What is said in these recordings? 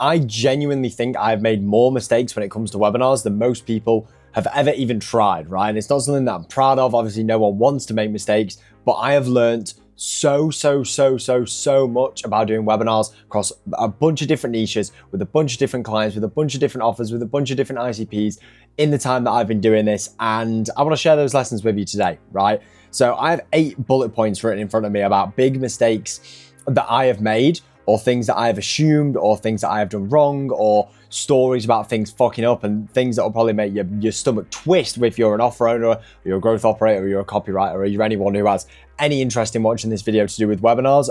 I genuinely think I've made more mistakes when it comes to webinars than most people have ever even tried, right? And it's not something that I'm proud of. Obviously, no one wants to make mistakes, but I have learned so much about doing webinars across a bunch of different niches, with a bunch of different clients, with a bunch of different offers, with a bunch of different ICPs in the time that I've been doing this. And I want to share those lessons with you today, right? So I have 8 bullet points written in front of me about big mistakes that I have made, or things that I have assumed, or things that I have done wrong, or stories about things fucking up, and things that will probably make your stomach twist if you're an offer owner, or you're a growth operator, or you're a copywriter, or you're anyone who has any interest in watching this video to do with webinars.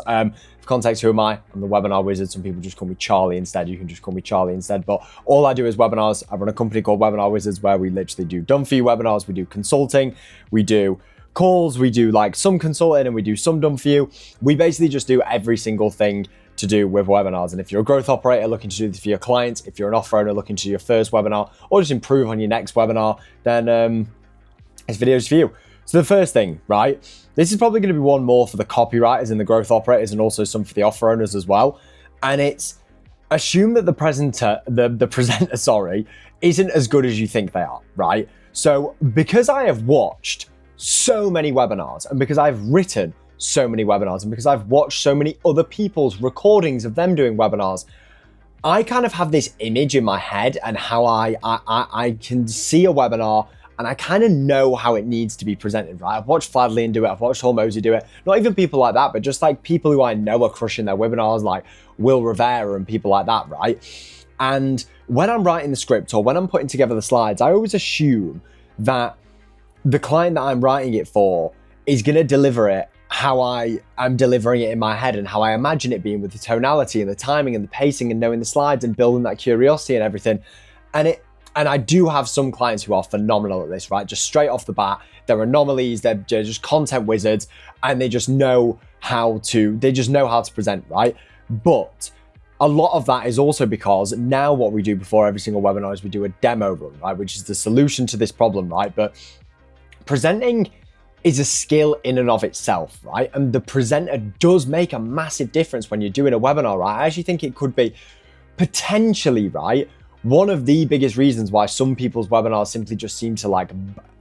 For context, who am I? I'm the webinar wizard. Some people just call me Charlie instead. You can just call me Charlie instead. But all I do is webinars. I run a company called Webinar Wizards where we literally do done-for-you webinars. We do consulting. We do calls. We do like some consulting, and we do some done-for-you. We basically just do every single thing to do with webinars. And if you're a growth operator looking to do this for your clients, if you're an offer owner looking to do your first webinar, or just improve on your next webinar, then this video is for you. So the first thing, right? This is probably going to be one more for the copywriters and the growth operators, and also some for the offer owners as well. And it's assume that the presenter, isn't as good as you think they are, right? So because I have watched so many webinars, and because I've written so many webinars, and because I've watched so many other people's recordings of them doing webinars, I kind of have this image in my head and how I can see a webinar, and I kind of know how it needs to be presented, right? I've watched Fladley do it, I've watched Hormozy do it, not even people like that, but just like people who I know are crushing their webinars, like Will Rivera and people like that, right? And when I'm writing the script, or when I'm putting together the slides, I always assume that the client that I'm writing it for is going to deliver it how I am delivering it in my head, and how I imagine it being, with the tonality and the timing and the pacing and knowing the slides and building that curiosity and everything. And I do have some clients who are phenomenal at this, right? Just straight off the bat, they're anomalies, they're just content wizards, and they just know how to present, right? But a lot of that is also because now what we do before every single webinar is we do a demo run, right? Which is the solution to this problem, right? But presenting is a skill in and of itself, right? And the presenter does make a massive difference when you're doing a webinar, right? I actually think it could be potentially, right, one of the biggest reasons why some people's webinars simply just seem to like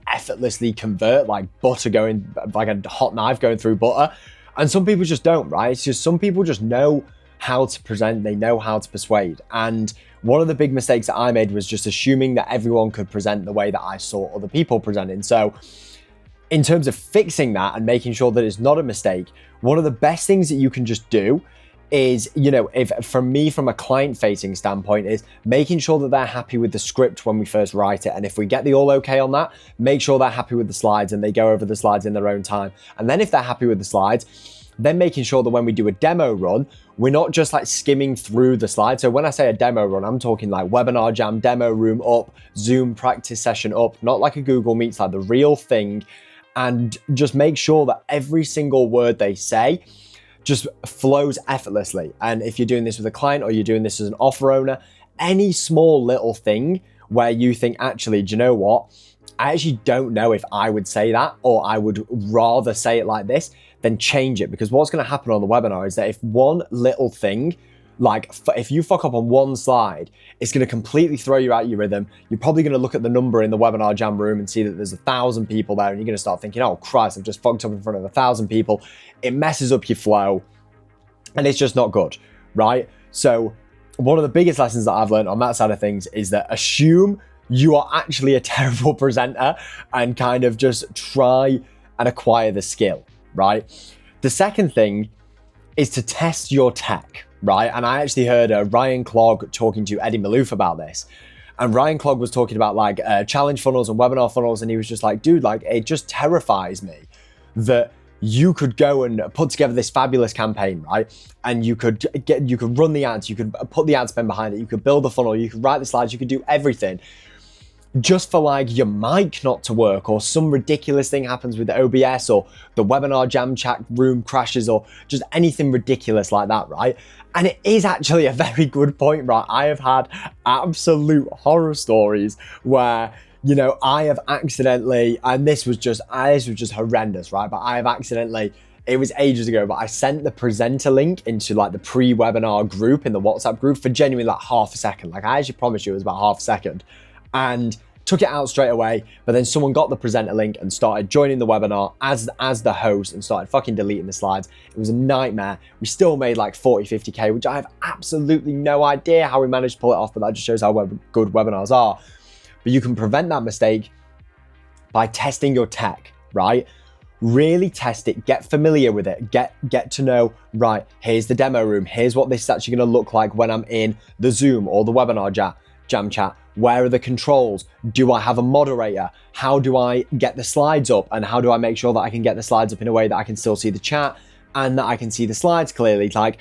effortlessly convert, like butter going, like a hot knife going through butter. And some people just don't, right? It's just some people just know how to present, they know how to persuade. And one of the big mistakes that I made was just assuming that everyone could present the way that I saw other people presenting. So in terms of fixing that and making sure that it's not a mistake, one of the best things that you can just do is, if from a client-facing standpoint, is making sure that they're happy with the script when we first write it. And if we get the all okay on that, make sure they're happy with the slides and they go over the slides in their own time. And then if they're happy with the slides, then making sure that when we do a demo run, we're not just like skimming through the slides. So when I say a demo run, I'm talking like Webinar Jam demo room up, Zoom practice session up, not like a Google Meets, like the real thing. And just make sure that every single word they say just flows effortlessly. And if you're doing this with a client, or you're doing this as an offer owner, any small little thing where you think, actually, do you know what? I actually don't know if I would say that, or I would rather say it like this, then change it. Because what's going to happen on the webinar is that if one little thing, like if you fuck up on one slide, it's going to completely throw you out your rhythm. You're probably going to look at the number in the Webinar Jam room and see that there's 1,000 people there, and you're going to start thinking, oh Christ, I've just fucked up in front of 1,000 people. It messes up your flow, and it's just not good, right? So one of the biggest lessons that I've learned on that side of things is that assume you are actually a terrible presenter, and kind of just try and acquire the skill, right? The second thing is to test your tech, right? And I actually heard Ryan Clogg talking to Eddie Malouf about this. And Ryan Clogg was talking about like challenge funnels and webinar funnels. And he was just like, dude, like it just terrifies me that you could go and put together this fabulous campaign, right? And you could run the ads, you could put the ad spend behind it, you could build the funnel, you could write the slides, you could do everything, just for like your mic not to work, or some ridiculous thing happens with the OBS, or the Webinar Jam chat room crashes, or just anything ridiculous like that, right? And it is actually a very good point, right? I have had absolute horror stories where, I have accidentally, and this was just horrendous, right? But I have accidentally it was ages ago, but I sent the presenter link into like the pre-webinar group in the WhatsApp group for genuinely like half a second. Like I actually promise you it was about half a second, and took it out straight away. But then someone got the presenter link and started joining the webinar as the host and started fucking deleting the slides. It was a nightmare. We still made like 40, 50K, which I have absolutely no idea how we managed to pull it off, but that just shows how good webinars are. But you can prevent that mistake by testing your tech, right? Really test it, get familiar with it, get to know, right, here's the demo room, here's what this is actually gonna look like when I'm in the Zoom or the webinar jam chat. Where are the controls? Do I have a moderator? How do I get the slides up? And how do I make sure that I can get the slides up in a way that I can still see the chat and that I can see the slides clearly? Like,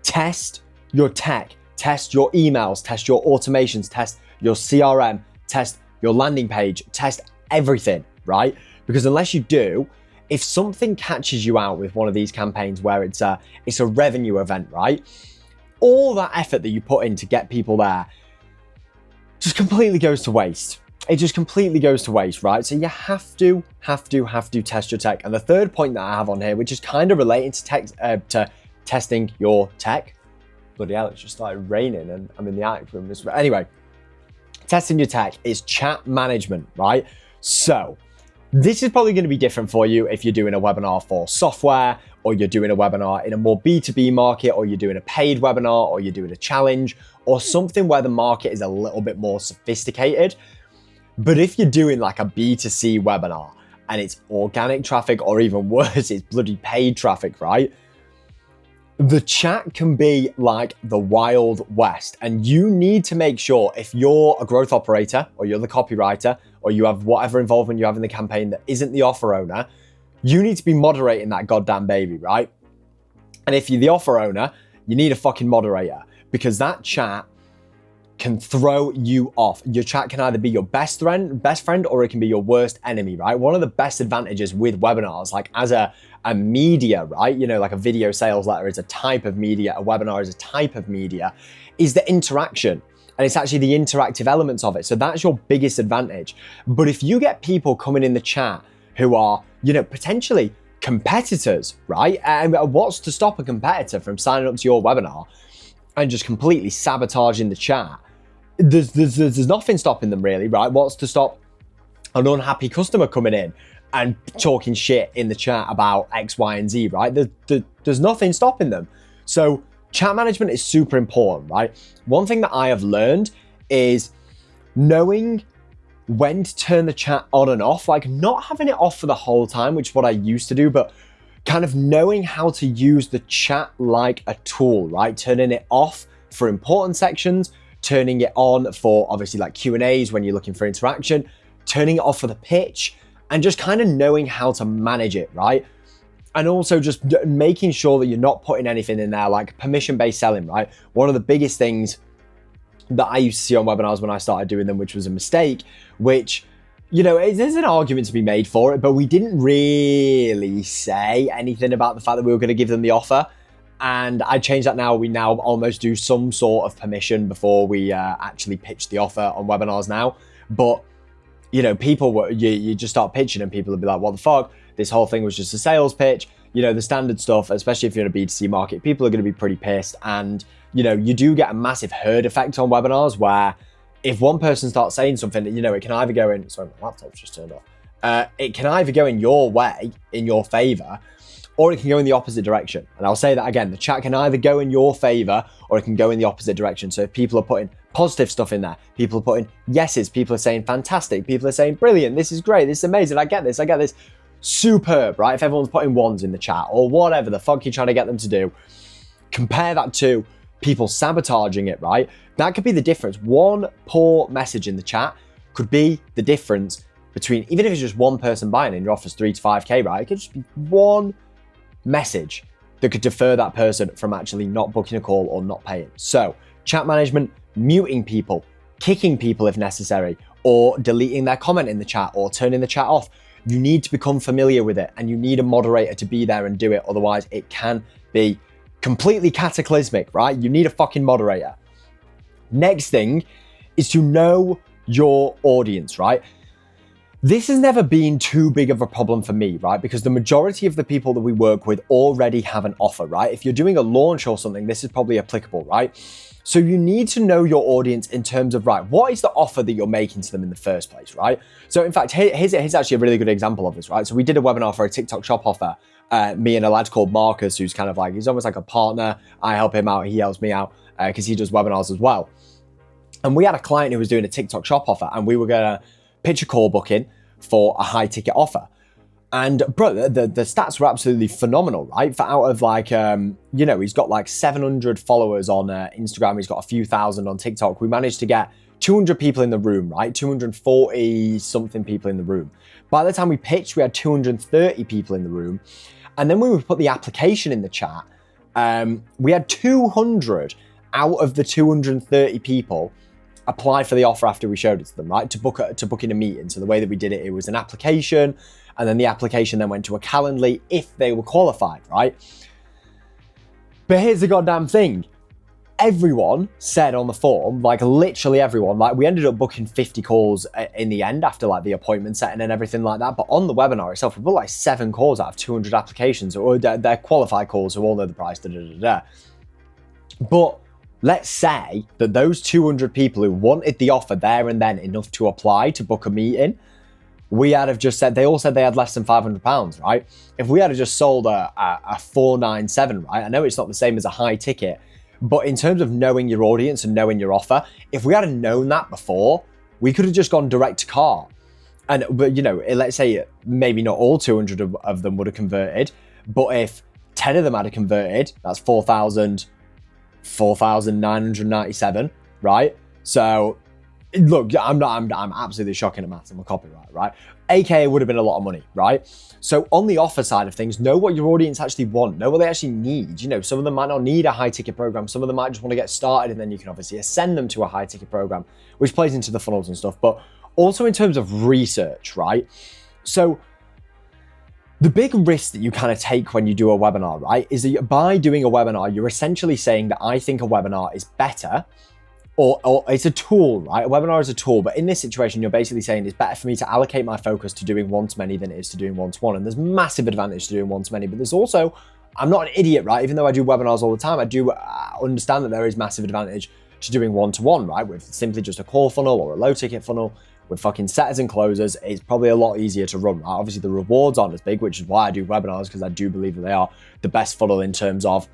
test your tech, test your emails, test your automations, test your CRM, test your landing page, test everything, right? Because unless you do, if something catches you out with one of these campaigns where it's a revenue event, right? All that effort that you put in to get people there just completely goes to waste. It just completely goes to waste, right? So you have to test your tech. And the third point that I have on here, which is kind of related to testing your tech. Bloody hell, it just started raining and I'm in the attic room. Anyway, testing your tech is chat management, right? So this is probably going to be different for you if you're doing a webinar for software, or you're doing a webinar in a more B2B market, or you're doing a paid webinar, or you're doing a challenge, or something where the market is a little bit more sophisticated. But if you're doing like a B2C webinar and it's organic traffic, or even worse, it's bloody paid traffic, right? The chat can be like the Wild West, and you need to make sure, if you're a growth operator or you're the copywriter or you have whatever involvement you have in the campaign that isn't the offer owner, you need to be moderating that goddamn baby, right? And if you're the offer owner, you need a fucking moderator, because that chat can throw you off. Your chat can either be your best friend, or it can be your worst enemy, right? One of the best advantages with webinars, like as a media, right? You know, like a video sales letter is a type of media, a webinar is a type of media, is the interaction. And it's actually the interactive elements of it. So that's your biggest advantage. But if you get people coming in the chat who are, you know, potentially competitors, right? And what's to stop a competitor from signing up to your webinar and just completely sabotaging the chat? There's nothing stopping them really, right? What's to stop an unhappy customer coming in and talking shit in the chat about X, Y, and Z, right? There's nothing stopping them. So chat management is super important, right? One thing that I have learned is knowing when to turn the chat on and off, like not having it off for the whole time, which is what I used to do, but kind of knowing how to use the chat like a tool, right? Turning it off for important sections, turning it on for obviously like Q&As when you're looking for interaction, turning it off for the pitch, and just kind of knowing how to manage it, right? And also just making sure that you're not putting anything in there like permission-based selling, right? One of the biggest things that I used to see on webinars when I started doing them, which was a mistake, which, you know, there's an argument to be made for it, but we didn't really say anything about the fact that we were going to give them the offer. And I changed that now. We now almost do some sort of permission before we actually pitch the offer on webinars now. But, you know, you just start pitching and people will be like, what the fuck? This whole thing was just a sales pitch. You know, the standard stuff, especially if you're in a B2C market, people are going to be pretty pissed. And, you know, you do get a massive herd effect on webinars where if one person starts saying something, you know, it can either go in, sorry, my laptop's just turned off. It can either go in your way, in your favor, or it can go in the opposite direction. And I'll say that again, the chat can either go in your favor or it can go in the opposite direction. So if people are putting positive stuff in there, people are putting yeses, people are saying fantastic, people are saying brilliant, this is great, this is amazing, I get this, superb, right? If everyone's putting ones in the chat or whatever the fuck you're trying to get them to do, compare that to people sabotaging it, right? That could be the difference. One poor message in the chat could be the difference between, even if it's just one person buying and your offer's 3 to 5K, right? It could just be one message that could defer that person from actually not booking a call or not paying. So chat management, muting people, kicking people if necessary, or deleting their comment in the chat or turning the chat off. You need to become familiar with it and you need a moderator to be there and do it. Otherwise it can be completely cataclysmic, right? You need a fucking moderator. Next thing is to know your audience, right? This has never been too big of a problem for me, right? Because the majority of the people that we work with already have an offer, right? If you're doing a launch or something, this is probably applicable, right? So you need to know your audience in terms of, right, what is the offer that you're making to them in the first place, right? So in fact, here's actually a really good example of this, right? So we did a webinar for a TikTok shop offer. Me and a lad called Marcus, who's kind of like, he's almost like a partner. I help him out, he helps me out because he does webinars as well. And we had a client who was doing a TikTok shop offer, and we were going to pitch a call booking for a high ticket offer. And bro, the stats were absolutely phenomenal, right? For out of like, he's got like 700 followers on Instagram. He's got a few thousand on TikTok. We managed to get 200 people in the room, right? 240 something people in the room. By the time we pitched, we had 230 people in the room. And then when we put the application in the chat, we had 200 out of the 230 people apply for the offer after we showed it to them, right? To book in a meeting. So the way that we did it, it was an application, and then the application then went to a Calendly if they were qualified, right? But here's the goddamn thing. Everyone said on the form, like literally everyone, like we ended up booking 50 calls in the end after like the appointment setting and everything like that. But on the webinar itself, we booked like 7 calls out of 200 applications, or they're qualified calls who all know the price, But let's say that those 200 people who wanted the offer there and then enough to apply to book a meeting, we had have just said, they all said they had less than £500, right? If we had just sold a 497, right? I know it's not the same as a high ticket, but in terms of knowing your audience and knowing your offer, if we had known that before, we could have just gone direct to cart. But let's say maybe not all 200 of them would have converted, but if 10 of them had converted, that's 4,997, right? So look, I'm absolutely shocking at maths. I'm a copyright, right? AKA would have been a lot of money, right? So on the offer side of things, know what your audience actually want, know what they actually need. Some of them might not need a high ticket program. Some of them might just want to get started, and then you can obviously ascend them to a high ticket program, which plays into the funnels and stuff, but also in terms of research, right? So the big risk that you kind of take when you do a webinar, right, is that by doing a webinar, you're essentially saying that I think a webinar is better, or it's a tool, right? A webinar is a tool, but in this situation, you're basically saying it's better for me to allocate my focus to doing one-to-many than it is to doing one-to-one. And there's massive advantage to doing one-to-many, but there's also, I'm not an idiot, right? Even though I do webinars all the time, I do understand that there is massive advantage to doing one-to-one, right? With simply just a call funnel or a low-ticket funnel, with fucking setters and closers, it's probably a lot easier to run, right? Obviously, the rewards aren't as big, which is why I do webinars, because I do believe that they are the best funnel in terms of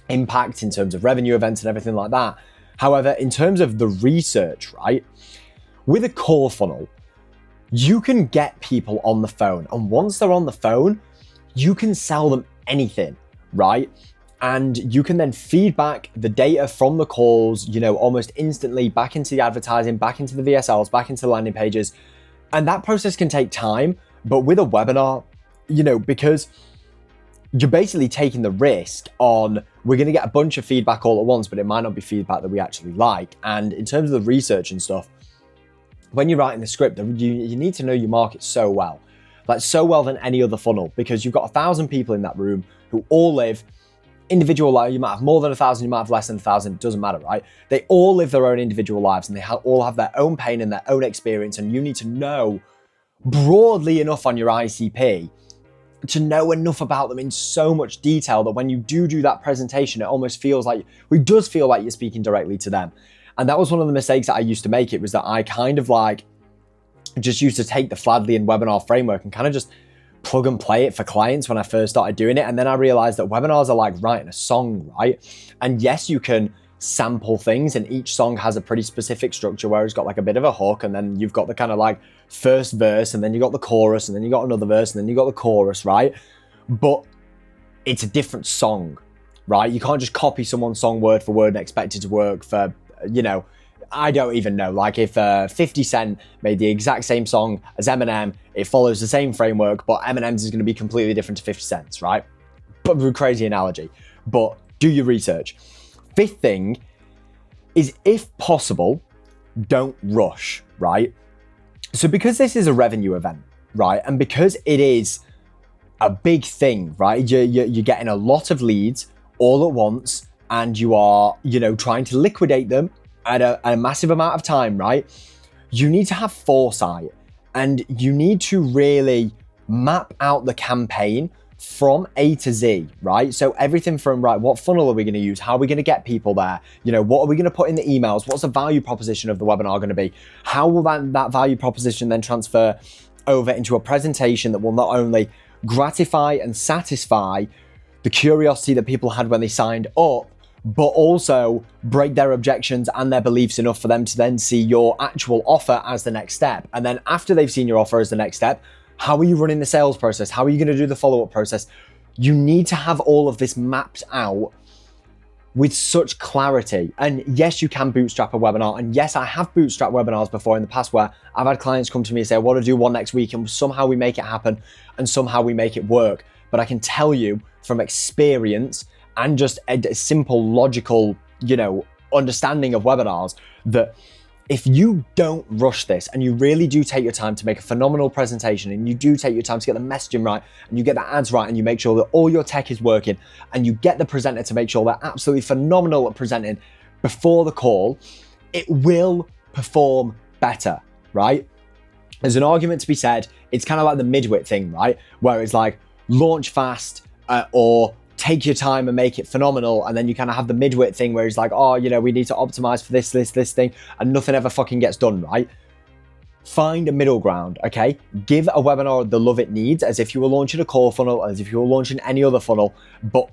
impact, in terms of revenue events and everything like that. However, in terms of the research, right, with a call funnel, you can get people on the phone. And once they're on the phone, you can sell them anything, right? And you can then feed back the data from the calls, almost instantly back into the advertising, back into the VSLs, back into the landing pages. And that process can take time. But with a webinar, because you're basically taking the risk on, we're going to get a bunch of feedback all at once, but it might not be feedback that we actually like. And in terms of the research and stuff, when you're writing the script, you need to know your market so well, like so well than any other funnel, because you've got 1,000 people in that room who all live individual lives. You might have more than 1,000, you might have less than 1,000, it doesn't matter, right? They all live their own individual lives, and they all have their own pain and their own experience. And you need to know broadly enough on your ICP to know enough about them in so much detail that when you do that presentation, it almost feels like, it does feel like you're speaking directly to them. And that was one of the mistakes that I used to make. It was that I kind of like just used to take the Fladlian webinar framework and kind of just plug and play it for clients when I first started doing it. And then I realized that webinars are like writing a song, right? And yes, you can sample things, and each song has a pretty specific structure where it's got like a bit of a hook, and then you've got the kind of like first verse, and then you got the chorus, and then you got another verse, and then you got the chorus, right? But it's a different song, right? You can't just copy someone's song word for word and expect it to work for, I don't even know. Like if 50 Cent made the exact same song as Eminem, it follows the same framework, but Eminem's is going to be completely different to 50 Cent's, right? But crazy analogy. But do your research. Fifth thing is, if possible, don't rush, right? So because this is a revenue event, right? And because it is a big thing, right? You're getting a lot of leads all at once, and you are, trying to liquidate them at a massive amount of time, right? You need to have foresight. And you need to really map out the campaign from A to Z, right? So everything from, right, what funnel are we going to use? How are we going to get people there? You know, what are we going to put in the emails? What's the value proposition of the webinar going to be? How will that value proposition then transfer over into a presentation that will not only gratify and satisfy the curiosity that people had when they signed up, but also break their objections and their beliefs enough for them to then see your actual offer as the next step. And then after they've seen your offer as the next step, how are you running the sales process? How are you going to do the follow-up process? You need to have all of this mapped out with such clarity. And yes, you can bootstrap a webinar. And yes, I have bootstrapped webinars before in the past where I've had clients come to me and say, I want to do one next week, and somehow we make it happen and somehow we make it work. But I can tell you from experience and just a simple logical, understanding of webinars that if you don't rush this and you really do take your time to make a phenomenal presentation, and you do take your time to get the messaging right, and you get the ads right, and you make sure that all your tech is working, and you get the presenter to make sure they're absolutely phenomenal at presenting before the call, it will perform better, right? There's an argument to be said. It's kind of like the midwit thing, right? Where it's like launch fast or take your time and make it phenomenal. And then you kind of have the midwit thing where it's like, oh, we need to optimize for this thing, and nothing ever fucking gets done, right? Find a middle ground, okay? Give a webinar the love it needs, as if you were launching a core funnel, as if you were launching any other funnel, but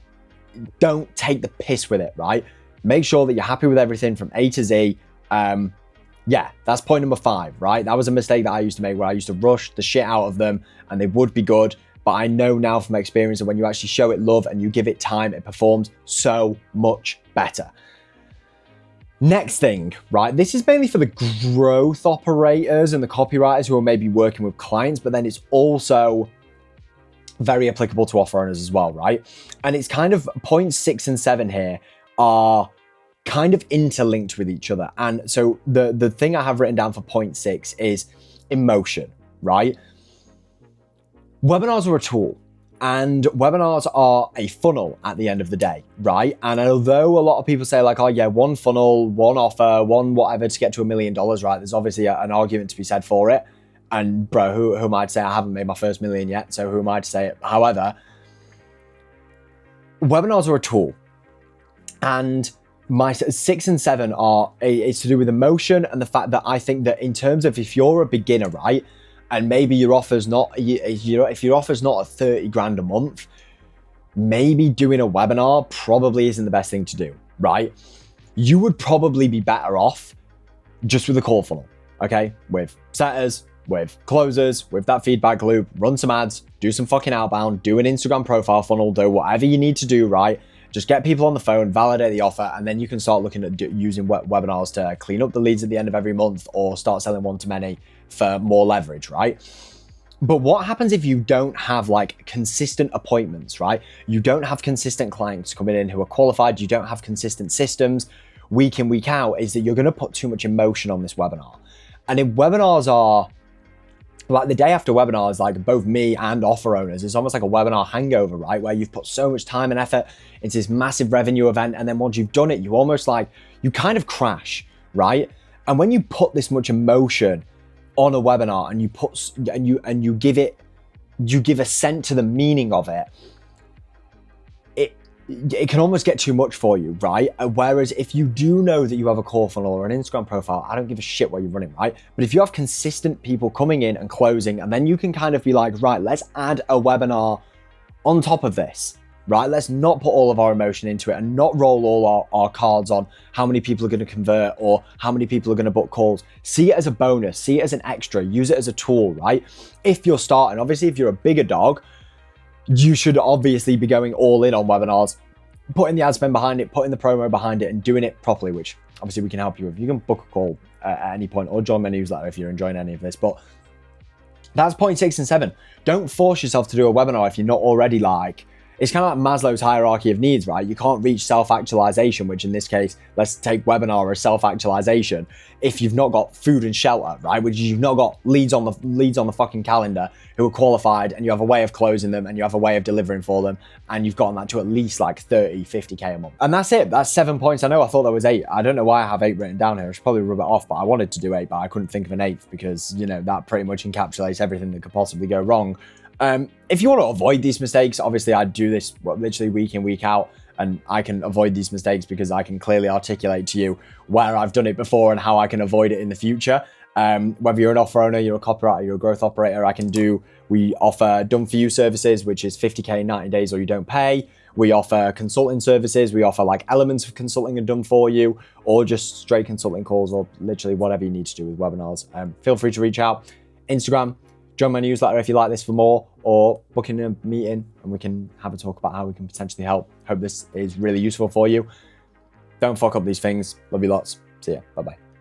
don't take the piss with it, right? Make sure that you're happy with everything from A to Z. Yeah, that's point number 5, right? That was a mistake that I used to make, where I used to rush the shit out of them, and they would be good. But I know now from experience that when you actually show it love and you give it time, it performs so much better. Next thing, right? This is mainly for the growth operators and the copywriters who are maybe working with clients, but then it's also very applicable to offer owners as well, right? And it's kind of points 6 and 7 here are kind of interlinked with each other. And so the thing I have written down for point 6 is emotion, right? Webinars are a tool, and webinars are a funnel at the end of the day, right? And although a lot of people say like, oh yeah, one funnel, one offer, one whatever to get to $1 million, right? There's obviously an argument to be said for it. And bro, who am I to say? I haven't made my first million yet, so who am I to say it? However, webinars are a tool, and my 6 and 7 it's to do with emotion and the fact that I think that in terms of if you're a beginner, right? And maybe your offer's not, if your offer's not at 30 grand a month, maybe doing a webinar probably isn't the best thing to do, right? You would probably be better off just with a call funnel, okay? With setters, with closers, with that feedback loop, run some ads, do some fucking outbound, do an Instagram profile funnel, do whatever you need to do, right? Just get people on the phone, validate the offer, and then you can start looking at using webinars to clean up the leads at the end of every month, or start selling one-to-many for more leverage, right? But what happens if you don't have like consistent appointments, right? You don't have consistent clients coming in who are qualified. You don't have consistent systems week in, week out, is that you're going to put too much emotion on this webinar. And if webinars are like the day after webinars, like both me and offer owners, it's almost like a webinar hangover, right? Where you've put so much time and effort into this massive revenue event. And then once you've done it, you almost like, you kind of crash, right? And when you put this much emotion on a webinar and you put, and you give assent to the meaning of it, it can almost get too much for you, right? Whereas if you do know that you have a core funnel or an Instagram profile, I don't give a shit what you're running, right? But if you have consistent people coming in and closing, and then you can kind of be like, right, let's add a webinar on top of this, right? Let's not put all of our emotion into it and not roll all our cards on how many people are going to convert or how many people are going to book calls. See it as a bonus, see it as an extra, use it as a tool, right? If you're starting, obviously, if you're a bigger dog, you should obviously be going all in on webinars, putting the ad spend behind it, putting the promo behind it, and doing it properly, which obviously we can help you with. You can book a call at any point or join my newsletter if you're enjoying any of this. But that's point 6 and 7. Don't force yourself to do a webinar if you're not already like, It's kind of like Maslow's hierarchy of needs, right? You can't reach self-actualization, which in this case, let's take webinar as self-actualization, if you've not got food and shelter, right? Which is you've not got leads on the fucking calendar who are qualified, and you have a way of closing them, and you have a way of delivering for them, and you've gotten that to at least like 30, 50k a month. And that's it. That's 7 points. I know I thought there was 8. I don't know why I have 8 written down here. I should probably rub it off, but I wanted to do 8, but I couldn't think of an 8th because, you know, that pretty much encapsulates everything that could possibly go wrong. If you want to avoid these mistakes, obviously I do this literally week in, week out, and I can avoid these mistakes because I can clearly articulate to you where I've done it before and how I can avoid it in the future. Whether you're an offer owner, you're a copywriter, you're a growth operator, we offer done for you services, which is 50k in 90 days or you don't pay. We offer consulting services. We offer like elements of consulting and done for you, or just straight consulting calls, or literally whatever you need to do with webinars. Feel free to reach out. Instagram, join my newsletter if you like this for more, or book in a meeting and we can have a talk about how we can potentially help. Hope this is really useful for you. Don't fuck up these things. Love you lots. See ya. Bye-bye.